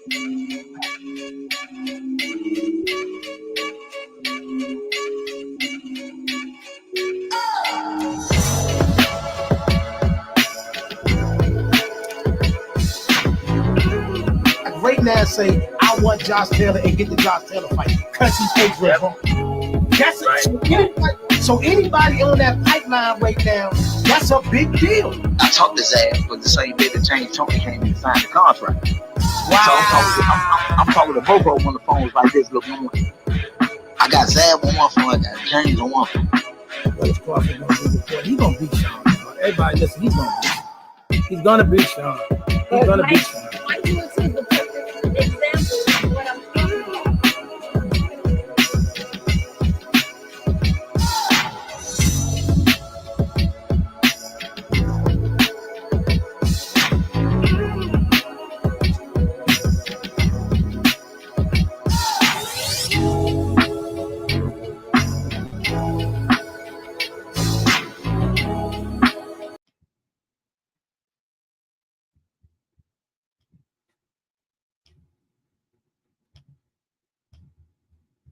Right now, say I want Josh Taylor and get the Josh Taylor fight because he's favorite. That's it. So anybody on that pipeline right now, that's a big deal. I talked his ass, but the same day that James Tony came in and signed the contract. Wow. So I'm talking to both of them on the phones like this. Look, I got Zab on one phone, I got James on one phone. He's gonna beat Sean. Everybody listen, he's gonna beat Sean. He's gonna beat Sean. Mike Lewis is the perfect example of what I'm talking about.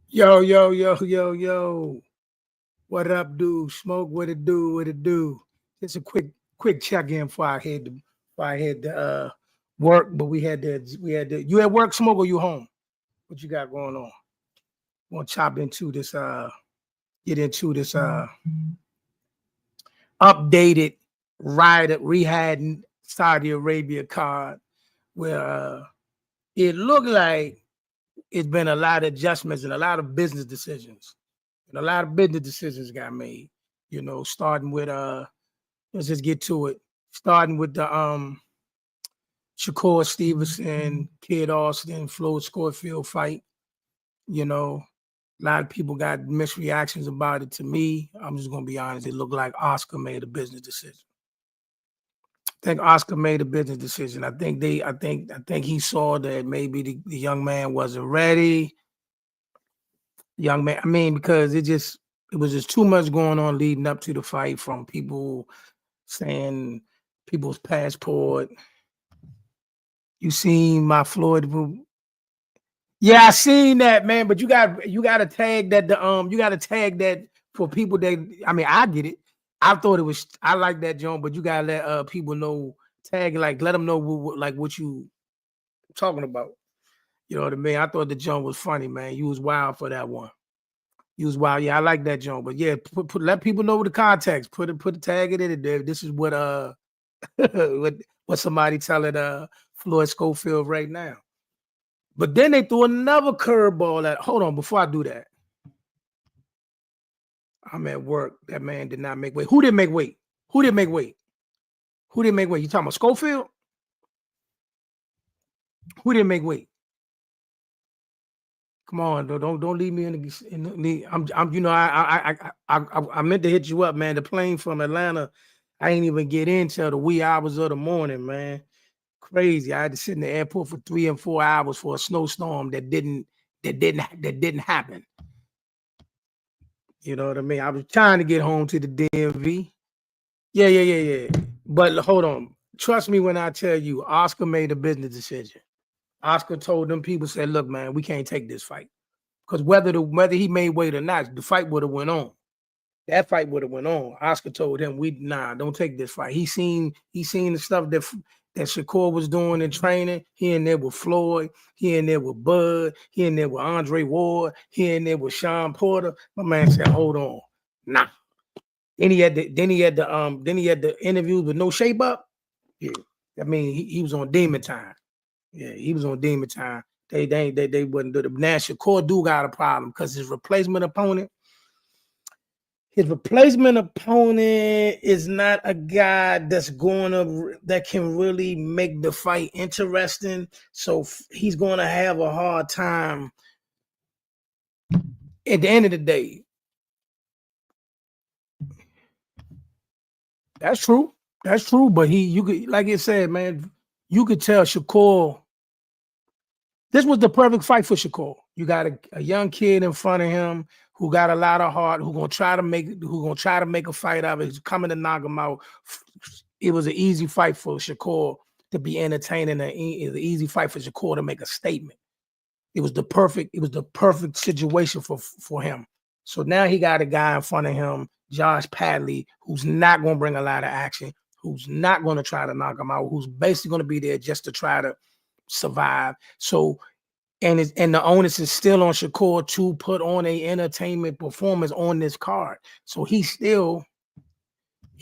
Yo. What up, dude? Smoke, what it do? Just a quick check-in before I head to work, but we had to you at work, Smoke, or you home? What you got going on? Want to chop into this get into this updated Riyadh Saudi Arabia card where it looked like it's been a lot of adjustments and a lot of business decisions. And a lot of business decisions got made, starting with let's just get to it. Starting with the Shakur Stevenson, Kid Austin, Floyd Schofield fight. A lot of people got mixed reactions about it. To me, I'm just gonna be honest, it looked like Oscar made a business decision. I think Oscar made a business decision. I think he saw that maybe the young man wasn't ready. Young man, I mean, because it was just too much going on leading up to the fight, from people saying people's passport. You seen my Floyd? Yeah, I seen that, man. But you got to tag that for people that, I mean, I get it. I like that joint, but you gotta let people know, tag, like, let them know what you talking about. You know what I mean? I thought the joint was funny, man. You was wild for that one. You was wild. Yeah, I like that joint. But yeah, let people know the context. Put a tag in it. This is what what somebody telling Floyd Schofield right now. But then they threw another curveball at. Hold on, before I do that. I'm at work. That man did not make weight. Who didn't make weight? You talking about Schofield? Who didn't make weight? Come on, don't leave me in the. I meant to hit you up, man. The plane from Atlanta, I ain't even get in till the wee hours of the morning, man. Crazy. I had to sit in the airport for 3 and 4 hours for a snowstorm that didn't happen. You know what I mean? I was trying to get home to the DMV. Yeah. But hold on. Trust me when I tell you, Oscar made a business decision. Oscar told them people, said, look, man, we can't take this fight. Because whether he made weight or not, the fight would have went on. That fight would have went on. Oscar told him, don't take this fight. He seen the stuff that Shakur was doing in training. He in there with Floyd. He in there with Bud. He in there with Andre Ward. He in there with Sean Porter. My man said, hold on. Nah. Then he had the interviews with No Shape Up. Yeah. I mean, he was on demon time. Yeah, he was on demon time. They wouldn't do it. Now Shakur do got a problem because his replacement opponent is not a guy that can really make the fight interesting. So he's going to have a hard time at the end of the day. That's true. But you could, like I said, man, you could tell Shakur. This was the perfect fight for Shakur. You got a young kid in front of him who got a lot of heart, who gonna try to make a fight of it. He's coming to knock him out. It was an easy fight for Shakur to be entertaining and the easy fight for Shakur to make a statement. It was the perfect situation for him. So now he got a guy in front of him, Josh Padley, who's not going to bring a lot of action, who's not going to try to knock him out, who's basically going to be there just to try to survive. So, and the onus is still on Shakur to put on a entertainment performance on this card. So he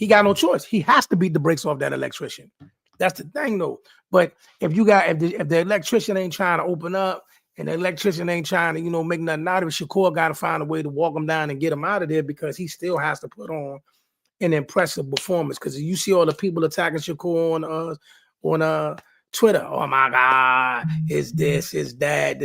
got no choice. He has to beat the brakes off that electrician. That's the thing, though. But if the electrician ain't trying to open up, and the electrician ain't trying to, make nothing out of it, Shakur got to find a way to walk him down and get him out of there, because he still has to put on an impressive performance. Because you see all the people attacking Shakur on Twitter. Oh my God, is this, is that,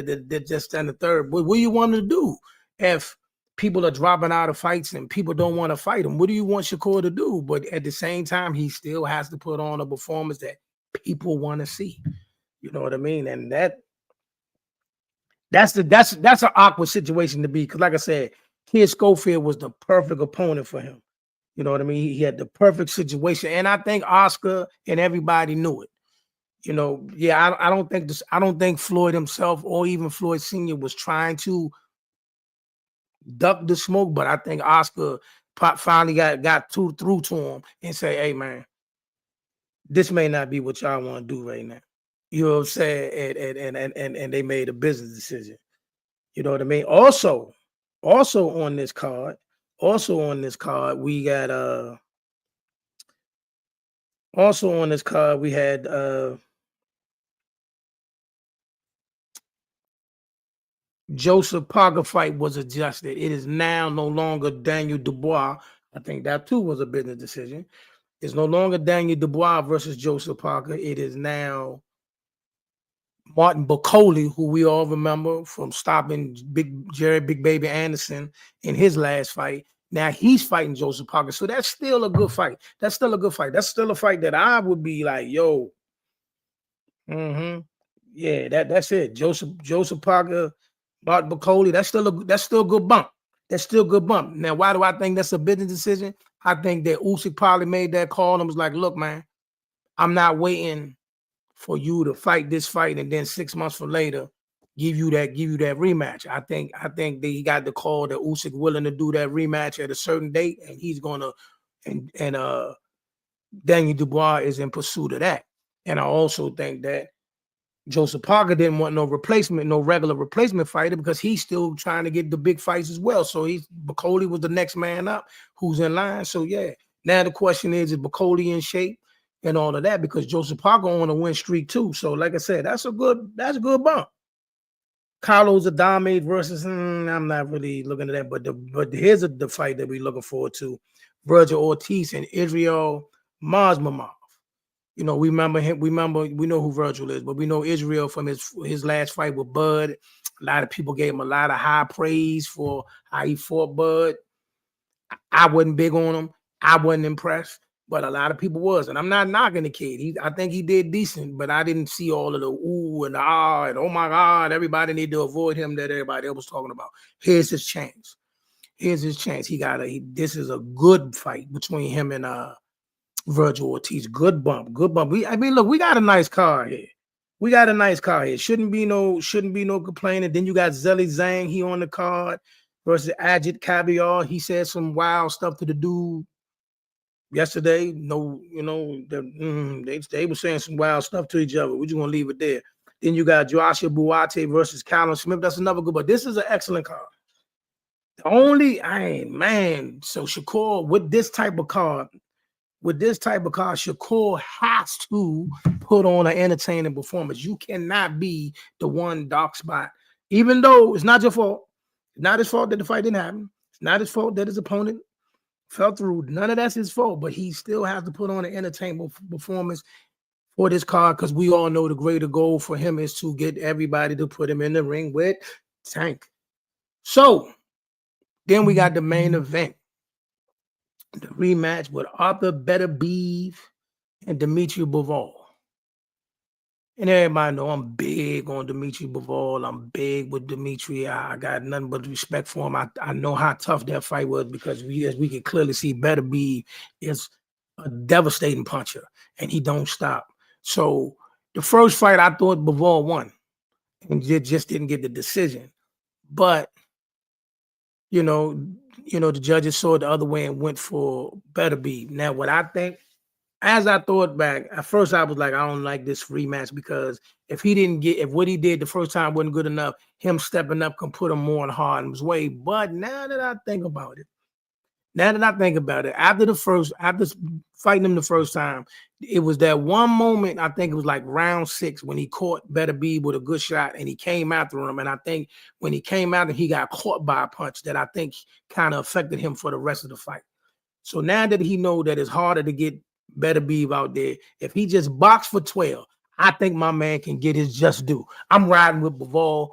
just and the third. What do you want to do if people are dropping out of fights and people don't want to fight him? What do you want Shakur to do? But at the same time, he still has to put on a performance that people want to see. You know what I mean? And that's an awkward situation to be, because like I said, Kid Schofield was the perfect opponent for him. You know what I mean? He had the perfect situation, and I think Oscar and everybody knew it. I don't think Floyd himself or even Floyd Sr. was trying to duck the smoke, but I think Oscar finally got through to him and say, "Hey man, this may not be what y'all want to do right now." You know what I'm saying? And they made a business decision. You know what I mean? Also on this card, we got we had Joseph Parker fight was adjusted. It is now no longer Daniel Dubois. I think that too was a business decision. It's no longer Daniel Dubois versus Joseph Parker. It is now Martin Bacoli, who we all remember from stopping Big Baby Anderson in his last fight. Now he's fighting Joseph Parker. So that's still a good fight. That's still a fight that I would be like, yo, yeah, that's it. Joseph Parker, Martin Bacoli, that's still a good bump. That's still a good bump. Now, why do I think that's a business decision? I think that Usyk probably made that call and was like, look, man, I'm not waiting for you to fight this fight and then 6 months from later give you that rematch. I think that he got the call that Usyk willing to do that rematch at a certain date, and he's gonna and Daniel Dubois is in pursuit of that. And I also think that Joseph Parker didn't want no regular replacement fighter, because he's still trying to get the big fights as well. So Bacoli was the next man up who's in line. So yeah, now the question is Bacoli in shape and all of that, because Joseph Parker on a win streak too. So like I said, that's a good bump. Carlos Adame versus I'm not really looking at that, but here's the fight that we're looking forward to: Virgil Ortiz and Israel Mazmamov. We remember him. We know who Virgil is, but we know Israel from his last fight with Bud. A lot of people gave him a lot of high praise for how he fought Bud. I wasn't big on him. I wasn't impressed, but a lot of people was, and I'm not knocking the kid. I think he did decent, but I didn't see all of the ooh and the ah and oh my God, everybody need to avoid him that everybody else was talking about. Here's his chance. This is a good fight between him and Virgil Ortiz. Good bump. Look, we got a nice card here. Shouldn't be no complaining. Then you got Zeli Zhang, he on the card versus Ajit Kabiar. He said some wild stuff to the dude yesterday. They were saying some wild stuff to each other. We're just gonna leave it there. Then you got Joshua Buate versus Callum Smith. That's another good, but this is an excellent card. So Shakur with this type of card, Shakur has to put on an entertaining performance. You cannot be the one dark spot, even though it's not your fault. It's not his fault that the fight didn't happen. It's not his fault that his opponent fell through. None of that's his fault, but he still has to put on an entertaining performance for this card, because we all know the greater goal for him is to get everybody to put him in the ring with Tank. So then we got the main event. The rematch with Arthur Beterbiev and Dimitri Bivol. And everybody know I'm big on Dimitri Bivol. I'm big with Dimitri. I got nothing but respect for him. I know how tough that fight was, because as we can clearly see, Beterbiev is a devastating puncher, and he don't stop. So the first fight, I thought Bivol won, and just didn't get the decision. But you know, the judges saw it the other way and went for Beterbiev. Now, what I think, as I thought back, at first I was like, I don't like this rematch because if what he did the first time wasn't good enough, him stepping up can put him more in Harden's way. But now that I think about it, after fighting him the first time, it was that one moment, I think it was like round 6 when he caught Beterbiev with a good shot and he came after him. And I think when he came after, he got caught by a punch that I think kind of affected him for the rest of the fight. So now that he know that it's harder to get Beterbiev out there, if he just boxed for 12, I think my man can get his just due. I'm riding with Bivol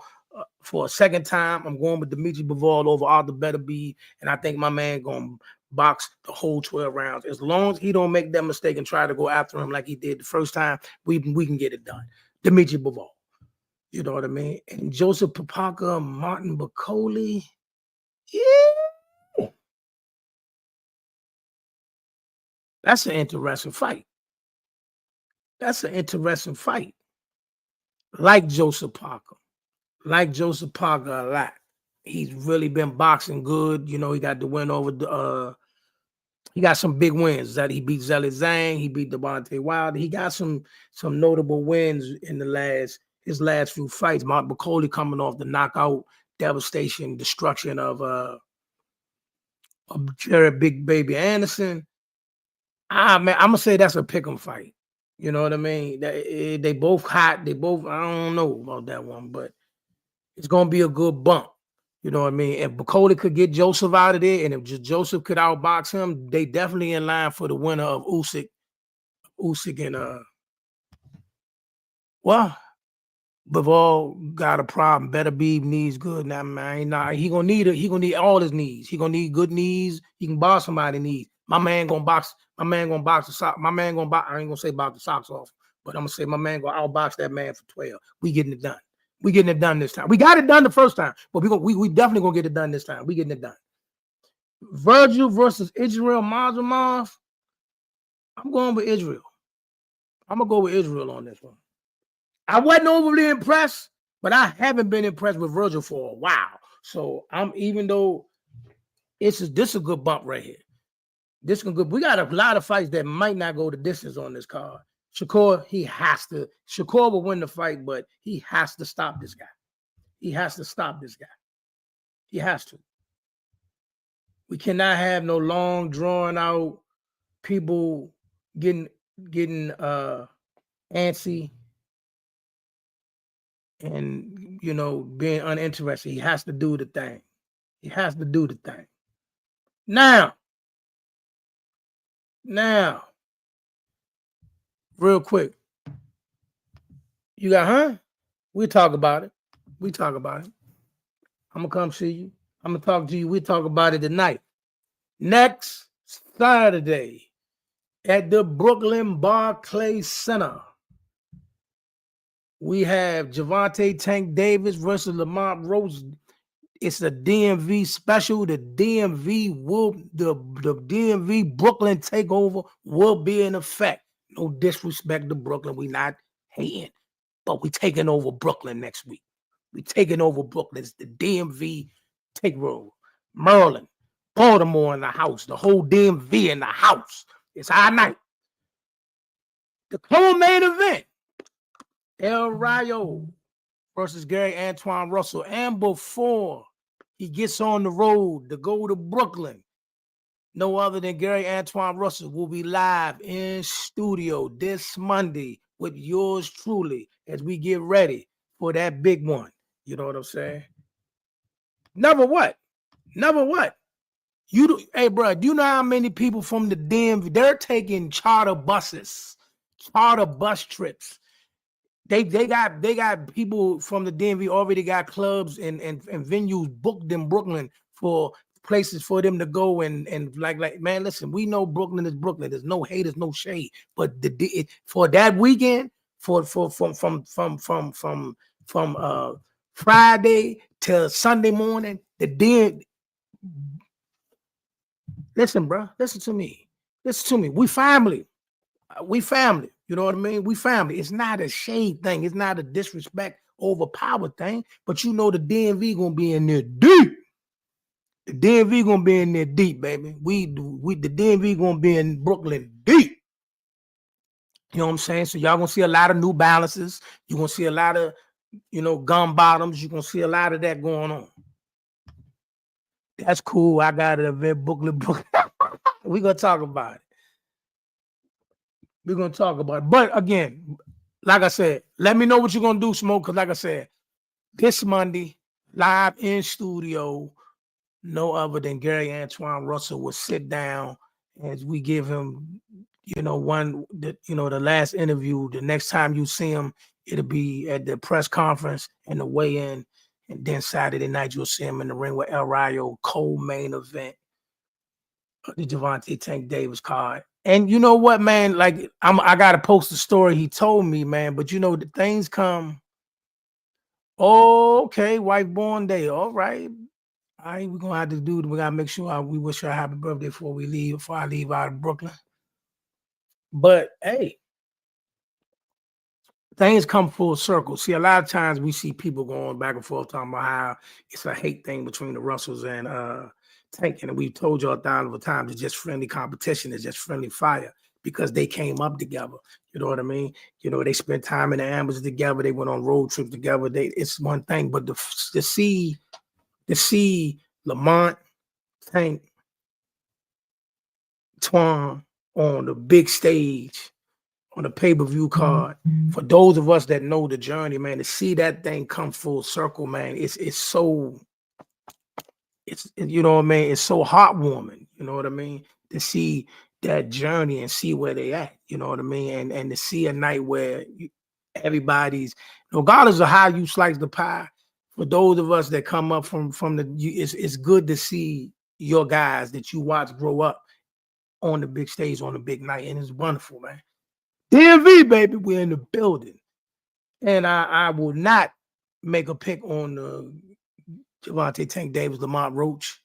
for a second time. I'm going with Dimitri Bivol over Arthur Beterbiev, and I think my man going to box the whole 12 rounds. As long as he don't make that mistake and try to go after him like he did the first time, we can get it done. Dimitri Bivol. You know what I mean? And Joseph Papaka, Martin Bacoli. Yeah. That's an interesting fight. Like Joseph Parker. A lot. He's really been boxing good. You know, he got the win over he got some big wins. That he beat Zhilei Zhang, he beat Devontae Wilder. He got some notable wins in his last few fights. Mark Bacoli coming off the knockout, devastation, destruction of Jared Big Baby Anderson. Man, I'm gonna say that's a pick'em fight. You know what I mean? They both hot. I don't know about that one, but it's gonna be a good bump. You know what I mean? If Bacoli could get Joseph out of there, and if Joseph could outbox him, they definitely in line for the winner of Usyk and Bivol got a problem. Beterbiev needs good now, man. He gonna need all his knees. He gonna need good knees. He can box somebody's knees. My man gonna box the sock. My man gonna box. I ain't gonna say box the socks off, but I'm gonna say my man gonna outbox that man for 12. We getting it done. We getting it done this time. We got it done the first time, but we definitely gonna get it done this time. We getting it done. Virgil versus Israel Mazamov. I'm going with Israel. I'm gonna go with Israel on this one. I wasn't overly impressed, but I haven't been impressed with Virgil for a while. So even though this is a good bump right here. This is good. We got a lot of fights that might not go the distance on this card. Shakur will win the fight, but he has to stop this guy. He has to. We cannot have no long, drawn out people getting antsy and being uninterested. He has to do the thing. Now, real quick. You got, we talk about it. I'm gonna come see you. I'm gonna talk to you. We talk about it tonight. Next Saturday at the Brooklyn Barclays Center, we have Gervonta Tank Davis versus Lamont Rose. It's a DMV special. The DMV Brooklyn takeover will be in effect. No disrespect to Brooklyn. We not hating, but we taking over Brooklyn next week. We taking over Brooklyn. It's the DMV takeover. Maryland, Baltimore in the house. The whole DMV in the house. It's our night. The co-main event. El Rayo versus Gary Antoine Russell. And before he gets on the road to go to Brooklyn, no other than Gary Antoine Russell will be live in studio this Monday with yours truly as we get ready for that big one. You know what I'm saying? Never what? Hey, bro, do you know how many people from the DMV, they're taking charter bus trips. They got people from the DMV already got clubs and venues booked in Brooklyn for places for them to go and like man, listen, we know Brooklyn is Brooklyn. There's no hate, there's no shade, but for that weekend, from Friday till Sunday morning, listen, bro, listen to me. We family. You know what I mean? We family. It's not a shade thing. It's not a disrespect, overpower thing. But you know the DMV gonna be in there deep. The DMV gonna be in there deep, baby. The DMV gonna be in Brooklyn deep. You know what I'm saying? So y'all gonna see a lot of New Balances. You're gonna see a lot of, gum bottoms. You're gonna see a lot of that going on. That's cool. I got an event booklet. We're gonna talk about it. We're gonna talk about it. But again, like I said, let me know what you're gonna do, Smoke. Because like I said, this Monday, live in studio, no other than Gary Antoine Russell will sit down as we give him, the last interview. The next time you see him, it'll be at the press conference and the weigh-in. And then Saturday night, you'll see him in the ring with El Rayo, co-main event of the Gervonta Tank Davis card. And you know what, man? Like, I got to post the story he told me, man. But, the things come. Oh, okay, wife born day. All right. All right, we're going to have to do it. We got to make sure we wish her a happy birthday before I leave out of Brooklyn. But, hey, things come full circle. See, a lot of times we see people going back and forth talking about how it's a hate thing between the Russells and Tank. And we've told y'all 1,000 times it's just friendly competition. It's just friendly fire because they came up together. You know what I mean? They spent time in the ambush together. They went on road trips together. It's one thing. But to see Lamont, Tank, Twan on the big stage, on the pay-per-view card, for those of us that know the journey, man, to see that thing come full circle, man, it's so, you know what I mean? It's so heartwarming, you know what I mean? To see that journey and see where they at, you know what I mean? And to see a night where everybody's, regardless of how you slice the pie, for those of us that come up from it's good to see your guys that you watch grow up on the big stage, on the big night, and it's wonderful, man. DMV, baby, we're in the building. And I will not make a pick on the Gervonta Tank Davis, Lamont Roach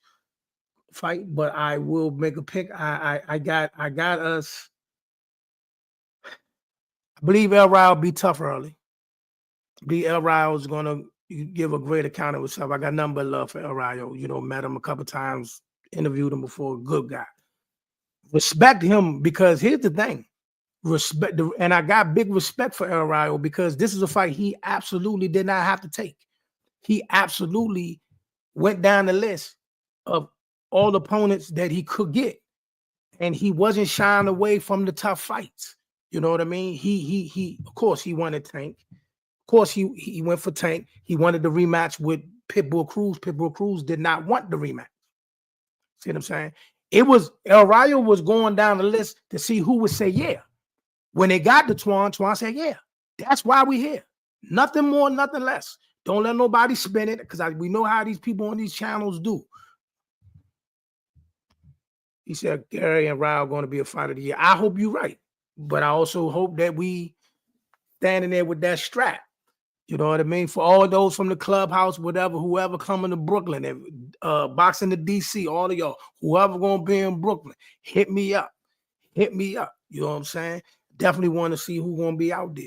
fight, but I will make a pick. I got us. I believe El Rayo will be tough early. I believe El Rayo is going to give a great account of himself. I got nothing but love for El Rayo. Met him a couple times, interviewed him before, good guy. Respect him because here's the thing. And I got big respect for El Rayo because this is a fight he absolutely did not have to take. He absolutely went down the list of all opponents that he could get, and he wasn't shying away from the tough fights. You know what I mean? He of course he wanted Tank. Of course he went for Tank. He wanted the rematch with Pitbull Cruz. Pitbull Cruz did not want the rematch. See what I'm saying? It was El Rayo was going down the list to see who would say yeah. When they got to Twan said, yeah, that's why we're here. Nothing more, nothing less. Don't let nobody spin it because we know how these people on these channels do. He said, Gary and Ryle are going to be a fight of the year. I hope you're right. But I also hope that we standing there with that strap. You know what I mean? For all those from the clubhouse, whatever, whoever coming to Brooklyn, boxing to DC, all of y'all, whoever going to be in Brooklyn, hit me up. Hit me up. You know what I'm saying? Definitely want to see who's going to be out there.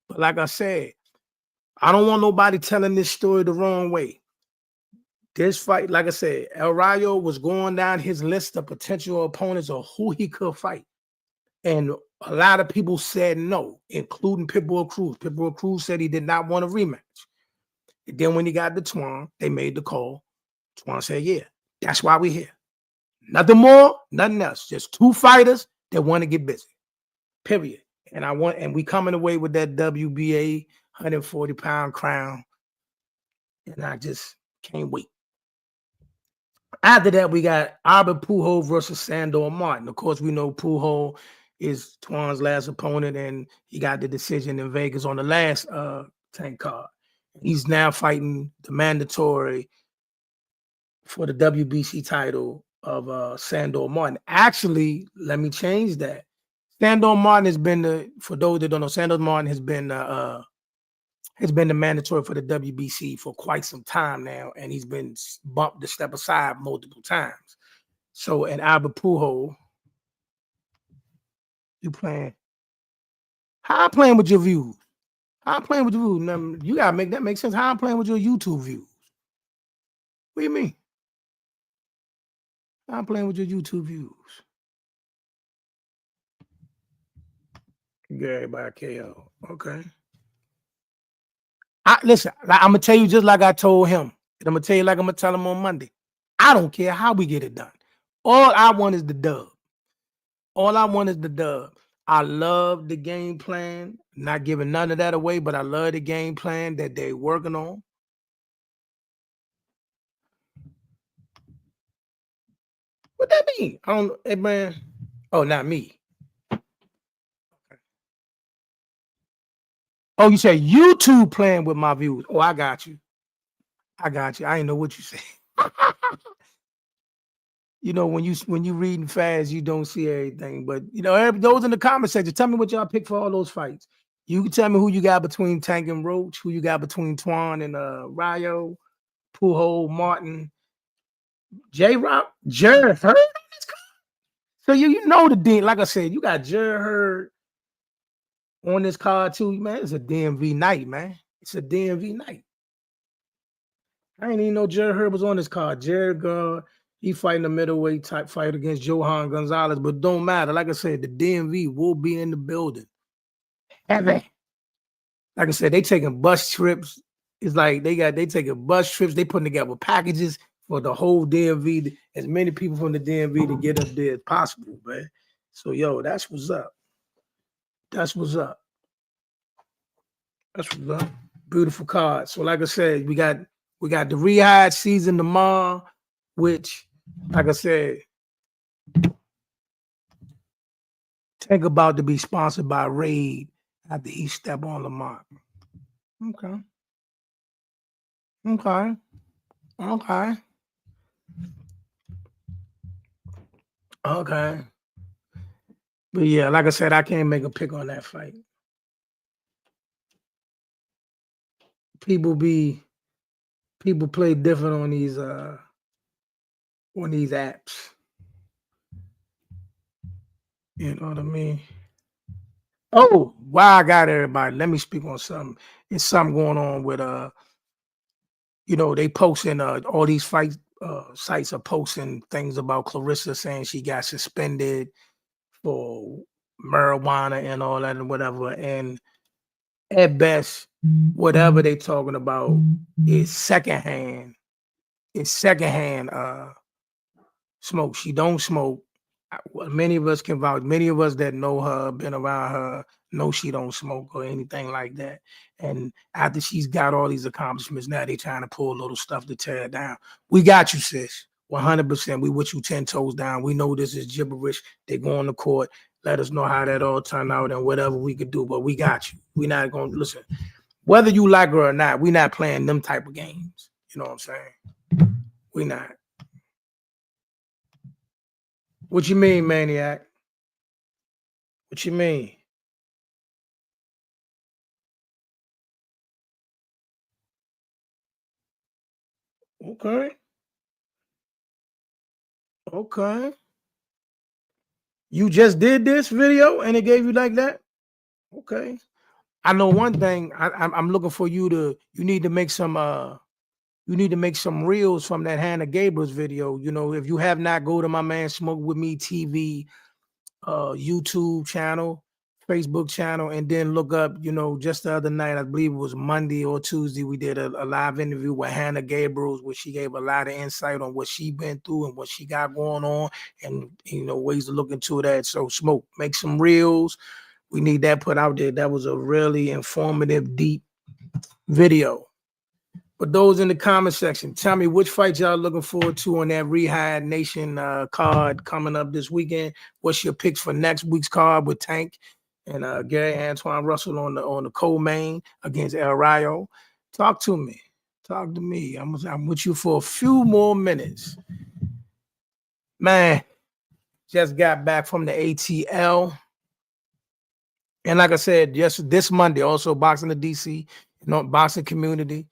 But like I said, I don't want nobody telling this story the wrong way. This fight, like I said, El Rayo was going down his list of potential opponents of who he could fight. And a lot of people said no, including Pitbull Cruz. Pitbull Cruz said he did not want a rematch. And then when he got to Twan, they made the call. Twan said, yeah, that's why we're here. Nothing more, nothing else. Just two fighters that want to get busy. Period. And we coming away with that WBA 140-pound crown. And I just can't wait. After that, we got Albert Pujol versus Sandor Martin. Of course, we know Pujol is Twan's last opponent, and he got the decision in Vegas on the last Tank card. He's now fighting the mandatory for the WBC title of Sandor Martin. Actually, let me change that. Sandor Martin has been for those that don't know, Sandor Martin has been the mandatory for the WBC for quite some time now, and he's been bumped to step aside multiple times. So, and Albert Pujol, you playing How I'm playing with your views? How I'm playing with your views? Now, you gotta make that make sense. How I'm playing with your YouTube views? What do you mean? How I'm playing with your YouTube views? Gary by KO. Okay. Listen, I'm gonna tell you just like I told him. And I'm gonna tell you like I'm gonna tell him on Monday. I don't care how we get it done. All I want is the dub. All I want is the dub. I love the game plan. Not giving none of that away, but I love the game plan that they're working on. What that mean? I don't know. Hey, man. Oh, not me. Oh, you say YouTube playing with my views. Oh, I got you. I ain't know what you say. You know, when you reading fast, you don't see everything. But you know, those in the comment section, tell me what y'all pick for all those fights. You can tell me who you got between Tank and Roach, who you got between Twan and Rayo, Pujol, Martin, J Rock, Jared Hurd. So you know the D, like I said, you got Jared Hurd on this card too, man. It's a DMV night, man. It's a DMV night. I ain't even know Jared Hurd was on this card. Jared he fighting a middleweight type fight against Johan Gonzalez, but don't matter. Like I said, the DMV will be in the building. Heavy. Like I said, they taking bus trips. It's like they taking bus trips. They putting together packages for the whole DMV, as many people from the DMV to get up there as possible, man. So yo, that's what's up. That's what's up. That's what's up. Beautiful card. So like I said, we got the Riyadh season tomorrow, which, like I said, Tank about to be sponsored by Raid after he step on the mark. Okay. But yeah, like I said, I can't make a pick on that fight. People play different on these apps. You know what I mean? Oh, wow, I got everybody. Let me speak on something. It's something going on with you know, they posting all these fight sites are posting things about Clarissa saying she got suspended for marijuana and all that and whatever. And at best, whatever they talking about is secondhand. It's secondhand smoke. She don't smoke. Many of us can vouch. Many of us that know her, been around her, know she don't smoke or anything like that. And after she's got all these accomplishments, now they trying to pull little stuff to tear her down. We got you, sis. 100%. We with you 10 toes down. We know this is gibberish. They go on the court. Let us know how that all turned out and whatever we could do. But we got you. We're not going to listen. Whether you like her or not, we're not playing them type of games. You know what I'm saying? We not. What you mean, Maniac? What you mean? Okay. You just did this video and it gave you like that? Okay. I know one thing. I'm looking for you to. You need to make some. You need to make some reels from that Hannah Gabriel's video. You know, if you have not, go to my man Smoke With Me TV YouTube channel, Facebook channel, and then look up, you know, just the other night, I believe it was Monday or Tuesday, we did a live interview with Hannah Gabriels, where she gave a lot of insight on what she been through and what she got going on, and, you know, ways to look into that. So Smoke, make some reels. We need that put out there. That was a really informative, deep video. But those in the comment section, tell me which fight y'all looking forward to on that Riyadh Nation card coming up this weekend. What's your picks for next week's card with Tank and Gary Antoine Russell on the co-main against El Rayo? Talk to me. Talk to me. I'm with you for a few more minutes. Man, just got back from the ATL. And like I said, this Monday, also Boxing the DC, you know, boxing community.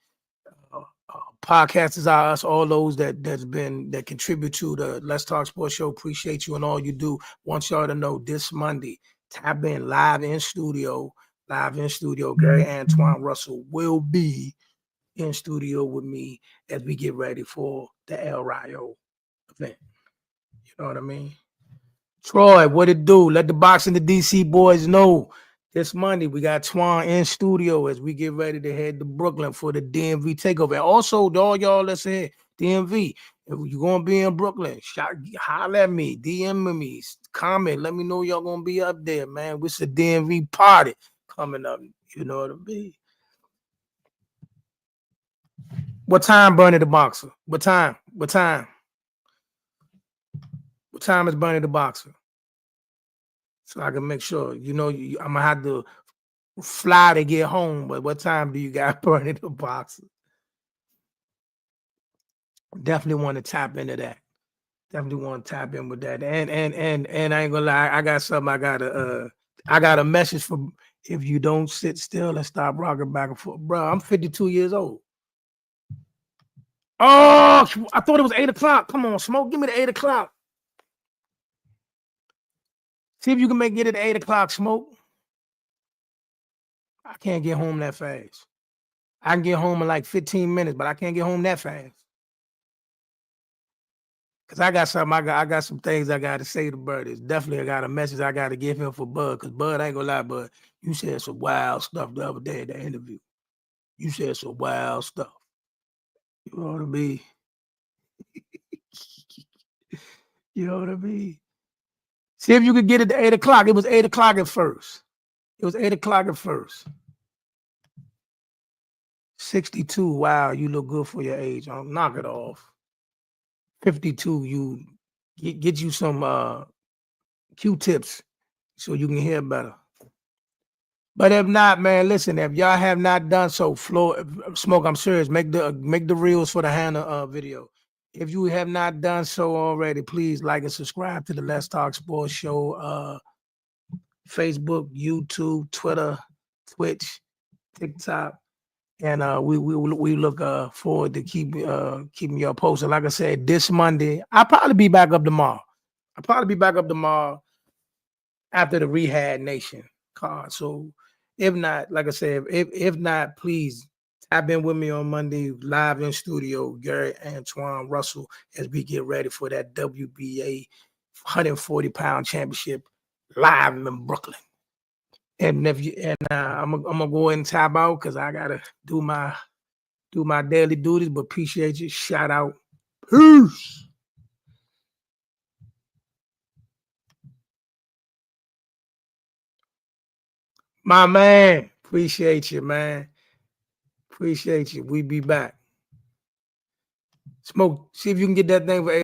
Podcasters are us, all those that contribute to the Let's Talk Sports Show. Appreciate you and all you do. Want y'all to know this Monday, tap in live in studio live in studio. Gary Antoine Russell will be in studio with me as we get ready for the El Rayo event. You know what I mean? Troy, what it do? Let the Boxing the DC boys know. This Monday, we got Twan in studio as we get ready to head to Brooklyn for the DMV takeover. And also, all y'all that's in DMV, if you're going to be in Brooklyn, holler at me, DM me, comment, let me know y'all going to be up there, man. It's a DMV party coming up. You know what I mean? What time, Bernie the Boxer? What time? What time? What time is Bernie the Boxer? So I can make sure, you know, I'm going to have to fly to get home, but what time do you got Bernie the Boxer? Definitely want to tap into that. Definitely want to tap in with that. And I ain't gonna lie, I got something I got a message for if you don't sit still and stop rocking back and forth. Bro, I'm 52 years old. Oh, I thought it was 8 o'clock. Come on, Smoke, give me the 8 o'clock. See if you can get it at 8 o'clock, Smoke. I can't get home that fast. I can get home in like 15 minutes, but I can't get home that fast. Cause I got some things I gotta say to Bud. It's definitely I got a message I gotta give him for Bud. Cause Bud, I ain't gonna lie, Bud, you said some wild stuff the other day in the interview. You said some wild stuff. You know what I mean? You know what I mean? See if you could get it to 8 o'clock. It was 8 o'clock at first. It was 8 o'clock at first. 62. Wow, you look good for your age. I'll knock it off. 52, you get you some Q-tips so you can hear better. But if not, man, listen, if y'all have not done so, Smoke, I'm serious, make the reels for the Hannah video. If you have not done so already, please like and subscribe to the Let's Talk Sports Show, Facebook, YouTube, Twitter, Twitch, TikTok. And we look forward to keeping y'all posted. Like I said, this Monday, I'll probably be back up tomorrow. After the Riyadh Nation card. So if not, like I said, if not, please tap in with me on Monday, live in studio, Gary Antoine Russell, as we get ready for that WBA 140-pound championship live in Brooklyn. And I'm gonna go ahead and tap out because I gotta do my daily duties. But appreciate you. Shout out. Peace. My man, appreciate you, man. Appreciate you. We be back. Smoke. See if you can get that thing for